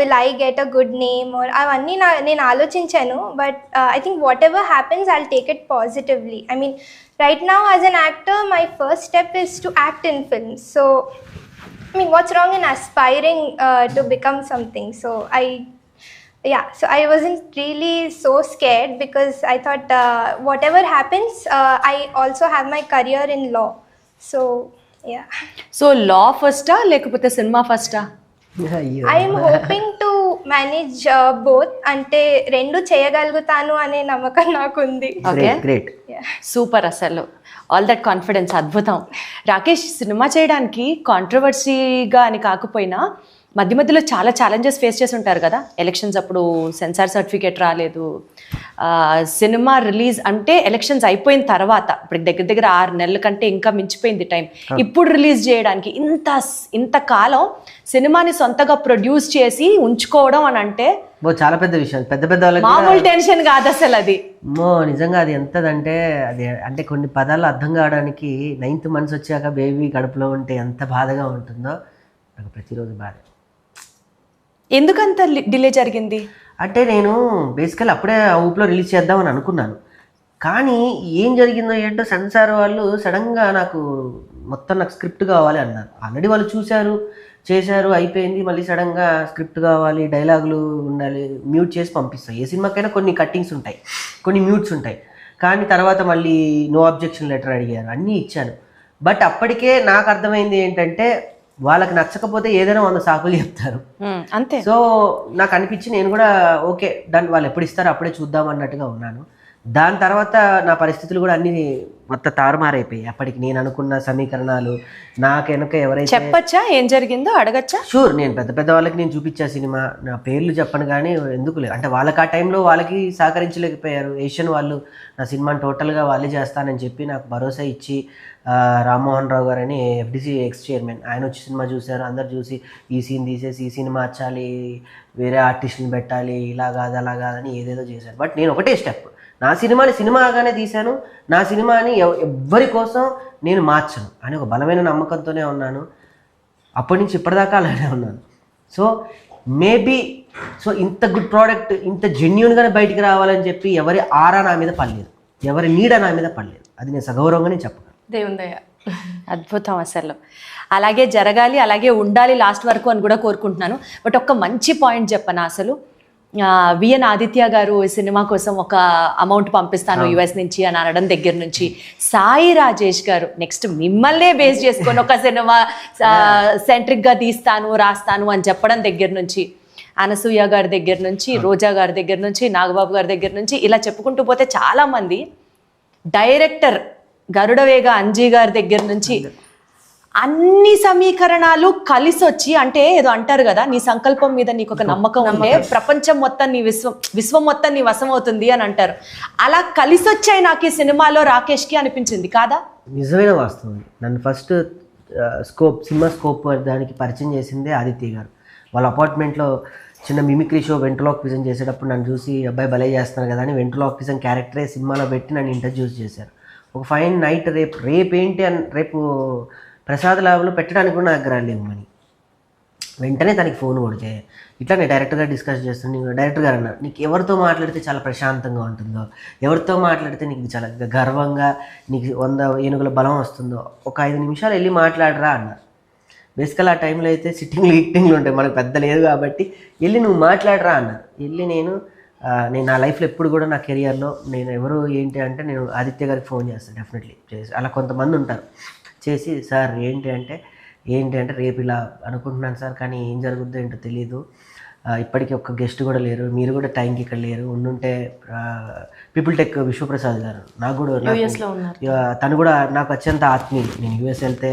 will I get a good name or అవన్నీ నేను ఆలోచించాను. But I think what ever happens I will take it positively. I mean right now as an actor my first step is to act in films. So I mean, what's wrong in aspiring to become something? So I wasn't really so scared because I thought whatever happens, I also have my career in law. So yeah. So law ఫస్టా లేకపోతే cinema ఫస్టా? I am hoping to manage both. అంటే రెండు చేయగలుగుతాను అనే నమ్మకం నాకుంది. Okay, great. Super. అసలు ఆల్ దట్ కాన్ఫిడెన్స్ అద్భుతం. రాకేష్, సినిమా చేయడానికి కాంట్రవర్సీగా అని కాకపోయినా మధ్య మధ్యలో చాలా ఛాలెంజెస్ ఫేస్ చేసి ఉంటారు కదా. ఎలక్షన్స్ అప్పుడు సెన్సార్ సర్టిఫికేట్ రాలేదు, సినిమా రిలీజ్ అంటే ఎలక్షన్స్ అయిపోయిన తర్వాత, ఇప్పుడు దగ్గర దగ్గర 6 నెలల కంటే ఇంకా మించిపోయింది టైం. ఇప్పుడు రిలీజ్ చేయడానికి ఇంతకాలం సినిమాని సొంతగా ప్రొడ్యూస్ చేసి ఉంచుకోవడం అని అంటే చాలా పెద్ద విషయం. పెద్ద పెద్ద వాళ్ళకి మామూలు టెన్షన్ కాదు అసలు అది. నిజంగా అది ఎంతదంటే అది అంటే కొన్ని పదాలు అర్థం కావడానికి 9th months వచ్చాక బేబీ కడుపులో ఉంటే ఎంత బాధగా ఉంటుందో నాకు ప్రతిరోజు బాధ. ఎందుకంత డిలే జరిగింది అంటే నేను బేసికల్ అప్పుడే ఆ ఊపులో రిలీజ్ చేద్దామని అనుకున్నాను. కానీ ఏం జరిగిందో ఏంటో సెన్సార్ వాళ్ళు సడన్గా నాకు స్క్రిప్ట్ కావాలి అన్నారు. ఆల్రెడీ వాళ్ళు చూశారు, చేశారు, అయిపోయింది. మళ్ళీ సడన్గా స్క్రిప్ట్ కావాలి, డైలాగులు ఉండాలి, మ్యూట్ చేసి పంపిస్తాయి. ఏ సినిమాకైనా కొన్ని కట్టింగ్స్ ఉంటాయి, కొన్ని మ్యూట్స్ ఉంటాయి. కానీ తర్వాత మళ్ళీ నో అబ్జెక్షన్ లెటర్ అడిగారు, అన్నీ ఇచ్చాను. బట్ అప్పటికే నాకు అర్థమైంది ఏంటంటే వాళ్ళకి నచ్చకపోతే ఏదైనా 100 సాకులు చెప్తారు అంతే. సో నాకు అనిపించి నేను కూడా ఓకే డన్, వాళ్ళు ఎప్పుడు ఇస్తారో అప్పుడే చూద్దాం అన్నట్టుగా ఉన్నాను. దాని తర్వాత నా పరిస్థితులు కూడా అన్ని మొత్తం తారుమారైపోయాయి. అప్పటికి నేను అనుకున్న సమీకరణాలు నాకు వెనక ఎవరైతే చెప్పచ్చా ఏం జరిగిందో అడగచ్చా? షూర్, నేను పెద్ద పెద్ద వాళ్ళకి నేను చూపించా సినిమా, నా పేర్లు చెప్పను కానీ ఎందుకు లేదు అంటే వాళ్ళకి ఆ టైంలో వాళ్ళకి సహకరించలేకపోయారు. ఏషియన్ వాళ్ళు నా సినిమాని టోటల్గా వాళ్ళే చేస్తానని చెప్పి నాకు భరోసా ఇచ్చి రామ్మోహన్ రావు గారు అని FDC ఎక్స్ చైర్మన్, ఆయన వచ్చి సినిమా చూశారు. అందరు చూసి ఈ సీన్ తీసేసి ఈ సీన్ మార్చాలి, వేరే ఆర్టిస్ట్ని పెట్టాలి, ఇలా కాదు అలా కాదని ఏదేదో చేశారు. బట్ నేను ఒకటే స్టెప్, నా సినిమాని సినిమాగానే తీశాను, నా సినిమాని ఎవ్వరి కోసం నేను మార్చను అని ఒక బలమైన నమ్మకంతోనే ఉన్నాను. అప్పటి నుంచి ఇప్పటిదాకా అలానే ఉన్నాను. సో మేబీ ఇంత గుడ్ ప్రోడక్ట్ ఇంత జెన్యూన్గానే బయటికి రావాలని చెప్పి ఎవరి ఆరా నా మీద పడలేదు, ఎవరి నీడ నా మీద పడలేదు. అది నేను సగౌరవంగానే చెప్పగలను. దేవుని దయ. అద్భుతం. అసలు అలాగే జరగాలి, అలాగే ఉండాలి లాస్ట్ వరకు అని కూడా కోరుకుంటున్నాను. బట్ ఒక్క మంచి పాయింట్ చెప్పనా, అసలు విఎన్ ఆదిత్య గారు ఈ సినిమా కోసం ఒక అమౌంట్ పంపిస్తాను US నుంచి అని అనడం దగ్గర నుంచి, సాయి రాజేష్ గారు నెక్స్ట్ మిమ్మల్నే బేస్ చేసుకొని ఒక సినిమా సెంట్రిక్గా తీస్తాను రాస్తాను అని చెప్పడం దగ్గర నుంచి, అనసూయ గారి దగ్గర నుంచి, రోజా గారి దగ్గర నుంచి, నాగబాబు గారి దగ్గర నుంచి, ఇలా చెప్పుకుంటూ పోతే చాలామంది, డైరెక్టర్ గరుడవేగ అంజీ గారి దగ్గర నుంచి అన్ని సమీకరణాలు కలిసి వచ్చి, అంటే ఏదో అంటారు కదా, నీ సంకల్పం మీద నీకు ఒక నమ్మకం ఉంటే ప్రపంచం మొత్తం నీ విశ్వం మొత్తం నీ వశం అవుతుంది అని అంటారు. అలా కలిసి వచ్చాయి నాకు ఈ సినిమాలో రాకేష్కి అనిపించింది కాదా? నిజమైన వాస్తవం. నన్ను ఫస్ట్ సినిమా స్కోప్ దానికి పరిచయం చేసిందే ఆదిత్య గారు. వాళ్ళ అపార్ట్మెంట్లో చిన్న మిమిక్రీ షో వెంట్రలాక్విజం చేసేటప్పుడు నన్ను చూసి అబ్బాయి భలే చేస్తున్నారు కదా అని వెంట్రలాక్విజం క్యారెక్టరే సినిమాలో పెట్టి నన్ను ఇంట్రడ్యూస్ చేశారు. ఒక ఫైన్ నైట్ రేపు ఏంటి అని రేపు ప్రసాద్ ల్యాబ్లో పెట్టడానికి కూడా నా దగ్గర లేవు మనీ. వెంటనే తనకి ఫోన్ కొడితే ఇట్లా నేను డైరెక్ట్గా డిస్కస్ చేస్తాను. డైరెక్టర్ గారు అన్నారు, నీకు ఎవరితో మాట్లాడితే చాలా ప్రశాంతంగా ఉంటుందో, ఎవరితో మాట్లాడితే నీకు చాలా గర్వంగా నీకు 100 ఏనుగుల బలం వస్తుందో ఒక 5 నిమిషాలు వెళ్ళి మాట్లాడరా అన్నారు. బేసికల్ ఆ టైంలో అయితే సిట్టింగ్లు ఉంటాయి, మనకు పెద్ద లేదు కాబట్టి వెళ్ళి నువ్వు మాట్లాడరా అన్నారు. వెళ్ళి నేను నా లైఫ్లో ఎప్పుడు కూడా నా కెరియర్లో నేను ఎవరు ఏంటి అంటే నేను ఆదిత్య గారికి ఫోన్ చేస్తాను డెఫినెట్లీ చేసి. అలా కొంతమంది ఉంటారు చేసి, సార్ ఏంటి అంటే రేపు ఇలా అనుకుంటున్నాను సార్, కానీ ఏం జరుగుద్దో ఏంటో తెలియదు, ఇప్పటికీ ఒక్క గెస్ట్ కూడా లేరు, మీరు కూడా టైంకి ఇక్కడ లేరు, ఉండుంటే పీపుల్ టెక్ విశ్వప్రసాద్ గారు నాకు కూడా తను కూడా నాకు అత్యంత ఆత్మీయులు. నేను US వెళ్తే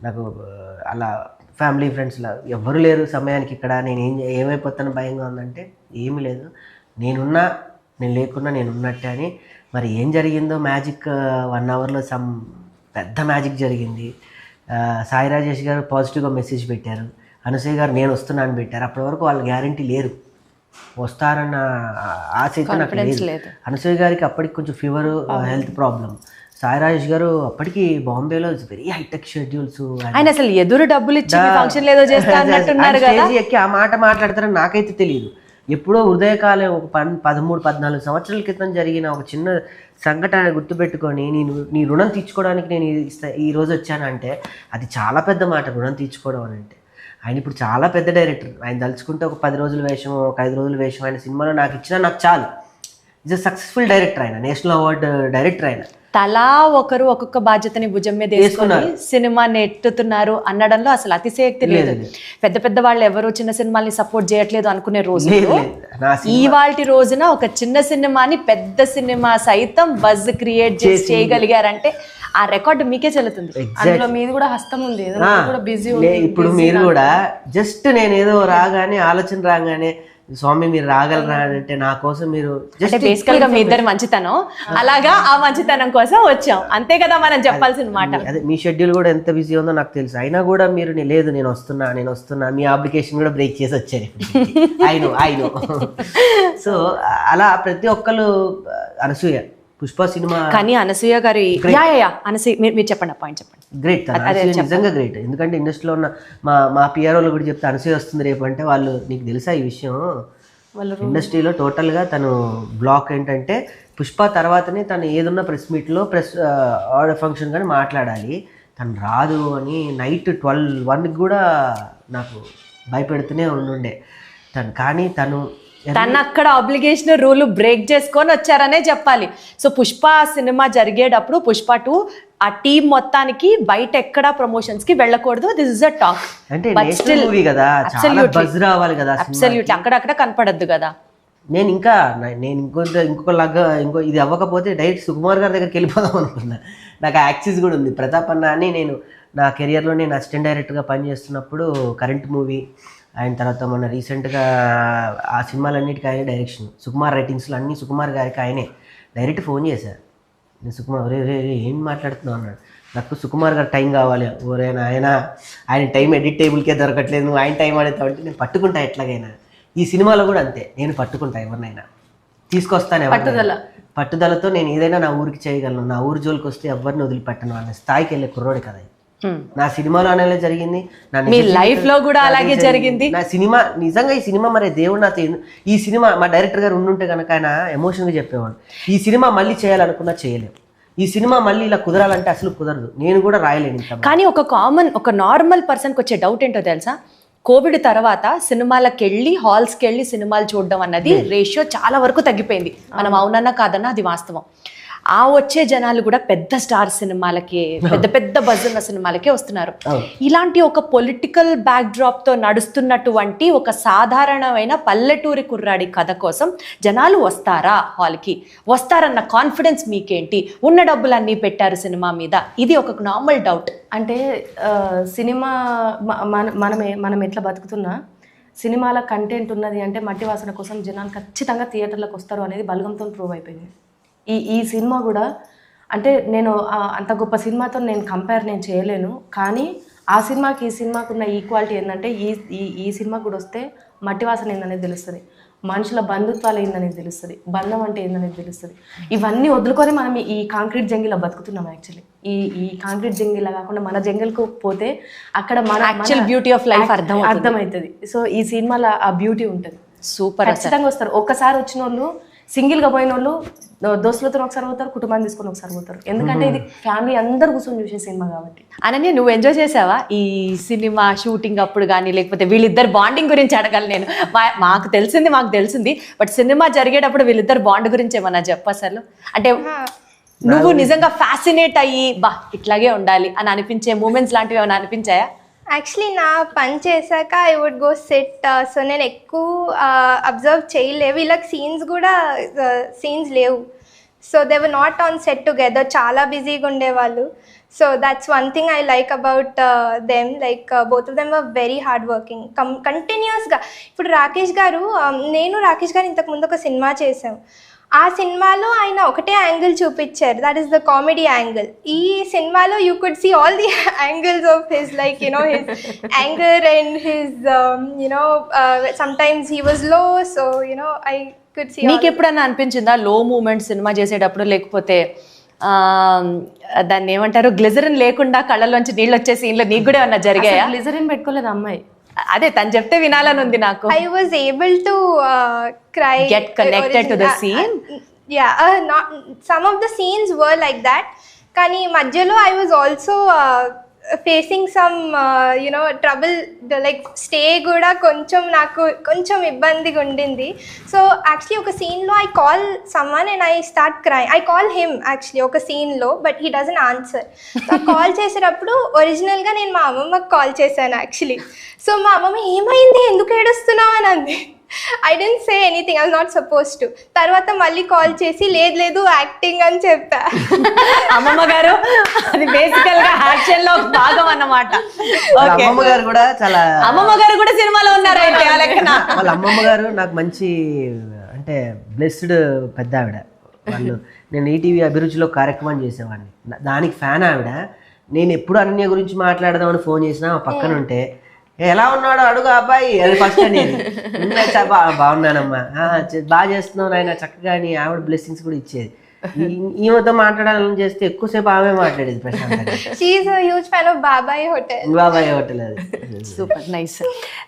నాకు అలా ఫ్యామిలీ ఫ్రెండ్స్లా ఎవ్వరు లేరు సమయానికి ఇక్కడ, నేను ఏమైపోతాను భయంగా ఉందంటే ఏమీ లేదు, నేను లేకున్నా నేను ఉన్నట్టే అని మరి ఏం జరిగిందో మ్యాజిక్ 1 అవర్లో పెద్ద మ్యాజిక్ జరిగింది. సాయి రాజేష్ గారు పాజిటివ్గా మెసేజ్ పెట్టారు, అనసూయ గారు నేను వస్తున్నాను పెట్టారు. అప్పటి వరకు వాళ్ళు గ్యారంటీ లేరు, వస్తారన్న ఆశ అయితే నాకు లేదు. అనసూయ గారికి అప్పటికి కొంచెం fever, health problem. Sai Rajesh గారు అప్పటికి బాంబేలో వెరీ హైటెక్ షెడ్యూల్స్, ఆయన అసలు ఎదురు డబ్బులు ఇచ్చి ఫంక్షన్ ఏదో చేస్తా అన్నట్టున్నారు కదా. ఎక్కి ఆ మాట మాట్లాడతారని నాకైతే తెలియదు. ఎప్పుడో ఉదయకాలం ఒక 13-14 సంవత్సరాల క్రితం జరిగిన ఒక చిన్న సంఘటన గుర్తుపెట్టుకొని నీ రుణం తీర్చుకోవడానికి నేను ఈ రోజు వచ్చానంటే అది చాలా పెద్ద మాట, రుణం తీర్చుకోవడం అని అంటే. ఆయన ఇప్పుడు చాలా పెద్ద డైరెక్టర్. ఆయన తలుచుకుంటే ఒక 10 రోజుల వేషం, ఒక 5 రోజుల వేషం ఆయన సినిమాలో నాకు ఇచ్చినా నాకు చాలు. ఈజ్ అ సక్సెస్ఫుల్ డైరెక్టర్, ఆయన నేషనల్ అవార్డు డైరెక్టర్. ఆయన తలా ఒకరు ఒక్కొక్క బాధ్యతని భుజం మీద వేసుకొని సినిమా నెట్టుతున్నారు అనడంలో అసలు అతిశయోక్తి లేదు. పెద్ద పెద్ద వాళ్ళు ఎవరు చిన్న సినిమాల్ని సపోర్ట్ చేయట్లేదు అనుకునే రోజు ఇవాల్టి రోజున ఒక చిన్న సినిమాని పెద్ద సినిమా సైతం బజ్ క్రియేట్ చేసి చేయగలిగారంటే ఆ రికార్డు మీకే చెల్లుతుంది. అందులో మీది కూడా హస్తం ఉంది, బిజీ. ఇప్పుడు మీరు కూడా జస్ట్ నేను ఏదో రాగానే ఆలోచన రాగానే స్వామి మీరు రాగలరా అంటే నా కోసం మీరు బేసికల్ గా మీ ఇద్దరు మంచితనం, అలాగా ఆ మంచితనం కోసం వచ్చాం అంతే కదా మనం చెప్పాల్సిన మాట. అదే మీ షెడ్యూల్ కూడా ఎంత బిజీ ఉందో నాకు తెలుసు, అయినా కూడా మీరు లేదు నేను వస్తున్నా మీ అప్లికేషన్ కూడా బ్రేక్ చేసి వచ్చారు. ఐనో సో అలా ప్రతి ఒక్కరు అనసూయ పుష్ప సినిమా, కానీ అనసూయ గారి అనసూయ మీరు చెప్పండి ఆ పాయింట్ చెప్పండి. గ్రేట్, నిజంగా గ్రేట్. ఎందుకంటే ఇండస్ట్రీలో ఉన్న మా పిఆర్ఓలు కూడా చెప్తే అనసూయ వస్తుంది రేపు అంటే వాళ్ళు నీకు తెలుసా ఈ విషయం, ఇండస్ట్రీలో టోటల్గా తను బ్లాక్ ఏంటంటే పుష్ప తర్వాతనే తను ఏదున్న ప్రెస్ మీట్లో ఆర్డర్ ఫంక్షన్ కానీ మాట్లాడాలి, తను రాదు అని నైట్ 12-1 కూడా నాకు భయపెడుతూనే ఉండే తను. కానీ తను అక్కడ ఆబ్లిగేషన్ రూల్ బ్రేక్ చేసుకొని వచ్చారనే చెప్పాలి. సో పుష్ప సినిమా జరిగేటప్పుడు పుష్ప 2 ఆ టీం మొత్తానికి బయట ఎక్కడా ప్రమోషన్స్ కి వెళ్ళకూడదు. This is a talk. అంటే నేషనల్ మూవీ కదా, చాలా బజ్ రావాలి కదా, అబ్సల్యూట్లీ అక్కడక్కడ కనపడద్దు కదా. నేను ఇంకో ఇది అవ్వకపోతే డైరెక్ట్ సుకుమార్ గారి దగ్గరికి వెళ్ళిపోదాం అనుకున్నా. నాకు యాక్సిస్ కూడా ఉంది. ప్రతాప్ అన్న అని నేను నా కెరియర్లో నేను అసిస్టెంట్ డైరెక్టర్గా పనిచేస్తున్నప్పుడు కరెంట్ మూవీ ఆయన తర్వాత మొన్న రీసెంట్గా ఆ సినిమాలన్నిటికీ ఆయనే డైరెక్షన్, సుకుమార్ రైటింగ్స్లో అన్నీ సుకుమార్ గారికి ఆయనే డైరెక్ట్ ఫోన్ చేశారు. నేను సుకుమార్ ఏం మాట్లాడుతున్నావు అన్నాడు. నాకు సుకుమార్ గారు టైం కావాలి. ఆయన టైం ఎడిట్ టేబుల్కే దొరకట్లేదు, నువ్వు ఆయన టైం అడుగుతావు అంటే నేను పట్టుకుంటా ఎట్లాగైనా. ఈ సినిమాలో కూడా అంతే, నేను పట్టుకుంటా ఎవరినైనా తీసుకొస్తాను, పట్టుదలతో నేను ఏదైనా నా ఊరికి చేయగలను, నా ఊరు జోలికి వస్తే ఎవరిని వదిలిపెట్టను అనే స్థాయికి వెళ్ళే కుర్రోడు కదా. నా సినిమాలో అనేలా జరిగింది, మీ లైఫ్ లో కూడా అలాగే జరిగింది. నా సినిమా నిజంగా ఈ సినిమా మరి దేవుడు నాతో ఈ సినిమా మా డైరెక్టర్ గారు ఉండుంటే కనుక ఆయన ఎమోషన్గా చెప్పేవాడు, ఈ సినిమా మళ్ళీ చేయాలనుకున్నా చేయలేము, ఈ సినిమా మళ్ళీ ఇలా కుదరాలంటే అసలు కుదరదు, నేను కూడా రాయలేను. కానీ ఒక నార్మల్ పర్సన్కి వచ్చే డౌట్ ఏంటో తెలుసా, కోవిడ్ తర్వాత సినిమాలకు వెళ్ళి హాల్స్కి వెళ్ళి సినిమాలు చూడడం అన్నది రేషియో చాలా వరకు తగ్గిపోయింది. మనం అవునన్నా కాదన్నా అది వాస్తవం. ఆ వచ్చే జనాలు కూడా పెద్ద స్టార్ సినిమాలకి, పెద్ద పెద్ద బజ్ ఉన్న సినిమాలకే వస్తున్నారు. ఇలాంటి ఒక పొలిటికల్ బ్యాక్ డ్రాప్ తో నడుస్తున్నటువంటి ఒక సాధారణమైన పల్లెటూరి కుర్రాడి కథ కోసం జనాలు వస్తారా హాల్కి? వస్తారన్న కాన్ఫిడెన్స్ మీకేంటి? ఉన్న డబ్బులన్నీ పెట్టారు సినిమా మీద, ఇది ఒక నార్మల్ డౌట్. అంటే సినిమా మనం ఎట్లా బతుకుతున్నా సినిమాల కంటెంట్ ఉన్నది అంటే మట్టి వాసన కోసం జనాలు ఖచ్చితంగా థియేటర్లకు వస్తారు అనేది బలగంతో ప్రూవ్ అయిపోయింది. ఈ సినిమా కూడా అంటే నేను అంత గొప్ప సినిమాతో నేను నేను చేయలేను, కానీ ఆ సినిమాకి ఈ సినిమాకు ఉన్న ఈక్వాలిటీ ఏంటంటే ఈ సినిమా కూడా వస్తే మట్టి వాసన ఏందనేది తెలుస్తుంది, మనుషుల బంధుత్వాలు ఏందనేది తెలుస్తుంది, బంధం అంటే ఏందనేది తెలుస్తుంది. ఇవన్నీ వదులుకొని మనం ఈ కాంక్రీట్ జంగిల్లో బతుకుతున్నాం. యాక్చువల్లీ ఈ కాంక్రీట్ జంగిల్లో కాకుండా మన జంగిల్కు పోతే అక్కడ మన యాక్చువల్ బ్యూటీ ఆఫ్ లైఫ్ అర్థమవుతుంది. సో ఈ సినిమాలో ఆ బ్యూటీ ఉంటుంది. సూపర్, ఖచ్చితంగా వస్తారు. ఒక్కసారి వచ్చిన వాళ్ళు సింగిల్గా పోయిన వాళ్ళు దోస్తులతో ఒకసారి పోతారు, కుటుంబాన్ని తీసుకొని ఒకసారి పోతారు, ఎందుకంటే ఇది ఫ్యామిలీ అందరు కూర్చొని చూసే సినిమా కాబట్టి. అనన్య, నువ్వు ఎంజాయ్ చేసావా ఈ సినిమా షూటింగ్ అప్పుడు కానీ, లేకపోతే వీళ్ళిద్దరు బాండింగ్ గురించి అడగాలి నేను. మాకు తెలిసింది, బట్ సినిమా జరిగేటప్పుడు వీళ్ళిద్దరు బాండ్ గురించి ఏమన్నా చెప్పసలు? అంటే నువ్వు నిజంగా ఫ్యాసినేట్ అయ్యి ఇట్లాగే ఉండాలి అని అనిపించే మూమెంట్స్ లాంటివి ఏమైనా అనిపించాయా? యాక్చువల్లీ నా పని చేశాక I would go set. So నేను ఎక్కువ అబ్జర్వ్ చేయలేవు, వీళ్ళకి సీన్స్ లేవు. So they were not on set together, చాలా బిజీగా ఉండేవాళ్ళు. So that's one thing I like about them. Like both of them were very hard working కంటిన్యూస్గా. ఇప్పుడు రాకేష్ గారు, నేను రాకేష్ గారు ఇంతకుముందు ఒక సినిమా చేసాం. ఆ సినిమాలో ఆయన ఒకటే యాంగిల్ చూపించారు, that is the comedy angle. ఈ సినిమాలో you could see all the angles of his, like his anger and his sometimes he was low, so I could see. నీకు ఎప్పుడన్నా అనిపించిందా లో మూమెంట్ సినిమా చేసేటప్పుడు, లేకపోతే దాన్ని ఏమంటారు గ్లిజరిన్ లేకుండా కళ్ళలోంచి నీళ్ళు వచ్చే సీన్లో నీకు కూడా ఏమన్నా జరిగాయా? గ్లిజరిన్ పెట్టుకోలేదు అమ్మాయి. అదే తను చెప్తే వినాలని ఉంది నాకు. I was able to cry. Get connected to the scene? Yeah, not some of the scenes were like that. Kani madhyalo I was also facing some trouble. Like stay kuda koncham naku koncham ibbandhiga undindi. So actually oka scene lo I call someone and I start crying. I call him actually oka scene lo, but he doesn't answer. So call చేసేటప్పుడు original గా నేను మా అమ్మమ్మకి call చేశాను actually. So మా అమ్మమ్మ ఏమైంది ఎందుకు ఏడుస్తున్నావు అని అంది. I didn't say anything, I was not suppose to. తర్వాత మళ్ళీ కాల్ చేసి లేదు యాక్టింగ్ అని చెప్పా. అమ్మమ్మ గారు అది బేసికల్ గా యాక్షన్ లో ఒక భాగం అన్నమాట. అమ్మమ్మ గారు కూడా చాలా, అమ్మమ్మ గారు కూడా సినిమాలో ఉన్నారు అయితే ఆ లెక్కన. వాళ్ళ అమ్మమ్మ గారు నాకు మంచి అంటే బ్లెస్డ్ పెద్ద ఆవిడ. వాళ్ళు నేను ఈటీవీ అభిరుచిలో కార్యక్రమం చేసేవాడిని, దానికి ఫ్యాన్ ఆవిడ. నేను ఎప్పుడు అనన్య గురించి మాట్లాడదామని ఫోన్ చేసినా పక్కన ఉంటే ఎలా ఉన్నాడు అడుగు అబ్బాయి అది ఫస్ట్ అనేది. బాగున్నానమ్మా, బాగా చేస్తున్నావు నాయన చక్కగా అని ఆవిడ బ్లెస్సింగ్స్ కూడా ఇచ్చేది. ఈమెతో మాట్లాడాలని చేస్తే ఎక్కువసేపు ఆమె మాట్లాడేది ప్రశాంతంగా. She is a huge fan of బాబాయ్ హోటల్. బాబాయ్ హోటల్ అది సూపర్ నైస్.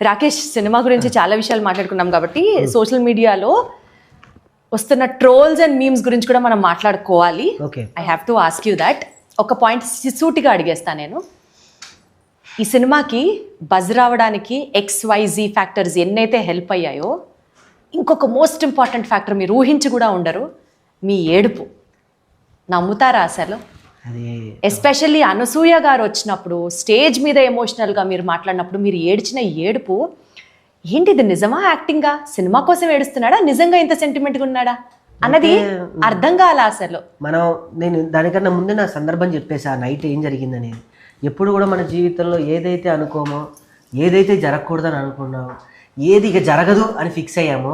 రాకేష్, సినిమా గురించి చాలా విషయాలు మాట్లాడుకున్నాం కాబట్టి సోషల్ మీడియాలో వస్తున్న ట్రోల్స్ అండ్ మీమ్స్ గురించి కూడా మనం మాట్లాడుకోవాలి. Okay, I have to ask you that. ఒక పాయింట్ సూటిగా అడిగేస్తాను నేను. ఈ సినిమాకి బజ్ రావడానికి XYZ ఫ్యాక్టర్స్ ఎన్నైతే హెల్ప్ అయ్యాయో, ఇంకొక మోస్ట్ ఇంపార్టెంట్ ఫ్యాక్టర్ మీరు ఊహించి కూడా ఉండరు, మీ ఏడుపు. నమ్ముతారా అసలు? అది ఎస్పెషల్లీ అనసూయ గారు వచ్చినప్పుడు స్టేజ్ మీద ఎమోషనల్గా మీరు మాట్లాడినప్పుడు మీరు ఏడ్చిన ఏడుపు ఏంటి, ఇది నిజమా యాక్టింగా, సినిమా కోసం ఏడుస్తున్నాడా, నిజంగా ఇంత సెంటిమెంట్గా ఉన్నాడా అన్నది అర్థం కాల అసలు. నేను దానికన్నా ముందే నా సందర్భం చెప్పేసి ఆ నైట్ ఏం జరిగిందనేది. ఎప్పుడు కూడా మన జీవితంలో ఏదైతే అనుకోమో, ఏదైతే జరగకూడదని అనుకున్నామో, ఏది ఇక జరగదు అని ఫిక్స్ అయ్యామో,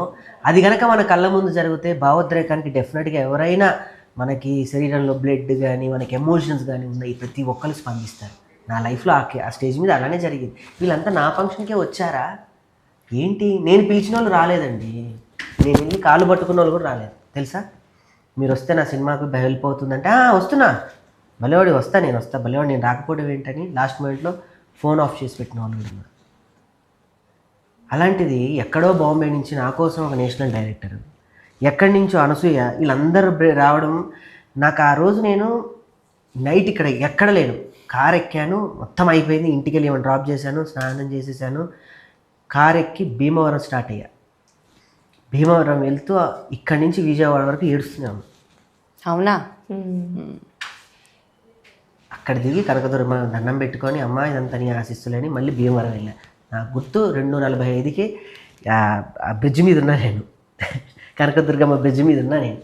అది కనుక మన కళ్ళ ముందు జరిగితే భావోద్రేకానికి డెఫినెట్గా ఎవరైనా మనకి శరీరంలో బ్లడ్ కానీ మనకి ఎమోషన్స్ కానీ ఉన్నాయి, ప్రతి ఒక్కరు స్పందిస్తారు. నా లైఫ్లో ఆ స్టేజ్ మీద అలానే జరిగింది. వీళ్ళంతా నా ఫంక్షన్కే వచ్చారా ఏంటి, నేను పిలిచిన వాళ్ళు రాలేదండి, నేను వెళ్ళి కాళ్ళు పట్టుకున్న వాళ్ళు కూడా రాలేదు తెలుసా. మీరు వస్తే నా సినిమాకు హెల్ప్ అవుతుందంటే వస్తున్నా, భలేవాడి వస్తా, నేను వస్తా, భలేవాడి నేను రాకపోవడం ఏంటని లాస్ట్ మూమెంట్లో ఫోన్ ఆఫ్ చేసి పెట్టిన వాళ్ళు ఉన్నారు. అలాంటిది ఎక్కడో బాంబే నుంచి నా కోసం ఒక నేషనల్ డైరెక్టర్, ఎక్కడి నుంచో అనసూయ, వీళ్ళందరూ రావడం. నాకు ఆ రోజు నేను నైట్ ఇక్కడ ఎక్కడ లేను, కార్ ఎక్కాను, మొత్తం అయిపోయింది, ఇంటికి వెళ్ళి డ్రాప్ చేశాను, స్నానం చేసేసాను, కార్ ఎక్కి భీమవరం స్టార్ట్ అయ్యా. భీమవరం వెళ్తూ ఇక్కడి నుంచి విజయవాడ వరకు ఏడుస్తున్నాను. అవునా? అక్కడ దిగి కనకదుర్గమ్మ దండం పెట్టుకొని అమ్మ ఇదంతా నీ ఆశిస్తులేని మళ్ళీ భీమవరం వెళ్ళా. నాకు గుర్తు 2:45కి ఆ బ్రిడ్జ్ మీద ఉన్నా నేను, కనకదుర్గమ్మ బ్రిడ్జ్ మీద ఉన్నా నేను.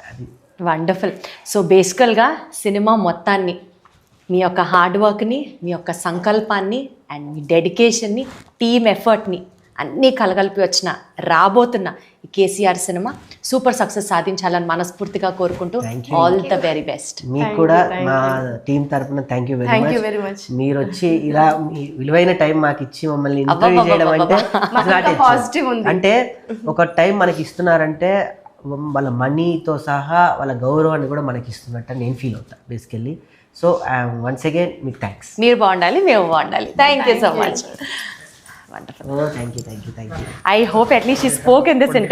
అది వండర్ఫుల్. సో బేసికల్గా సినిమా మొత్తాన్ని, మీ యొక్క హార్డ్ వర్క్ని, మీ యొక్క సంకల్పాన్ని అండ్ మీ డెడికేషన్ని, టీమ్ ఎఫర్ట్ని అన్నీ కలగలిపి వచ్చిన రాబోతున్న ఈ కేసీఆర్ సినిమా సూపర్ సక్సెస్ సాధించాలని మనస్ఫూర్తిగా కోరుకుంటూ ఆల్ ద వెరీ బెస్ట్. మీకు కూడా మా టీం తరఫున థ్యాంక్ యూ వెరీ మచ్. మీరు వచ్చి ఇలా మీ విలువైన టైం మాకు ఇచ్చి మమ్మల్ని ఇంటర్వ్యూ చేయడం అంటే పాజిటివ్ ఉంది. అంటే ఒక టైం మనకి ఇస్తున్నారంటే వాళ్ళ మనీతో సహా వాళ్ళ గౌరవాన్ని కూడా మనకి ఇస్తున్నట్టు నేను ఫీల్ అవుతాను బేసికల్లీ. సో వన్స్ అగైన్ మీకు థ్యాంక్స్. మీరు బాగుండాలి, మేము బాగుండాలి. Thank you so much. Thank you. I hope at least she spoke in this interview.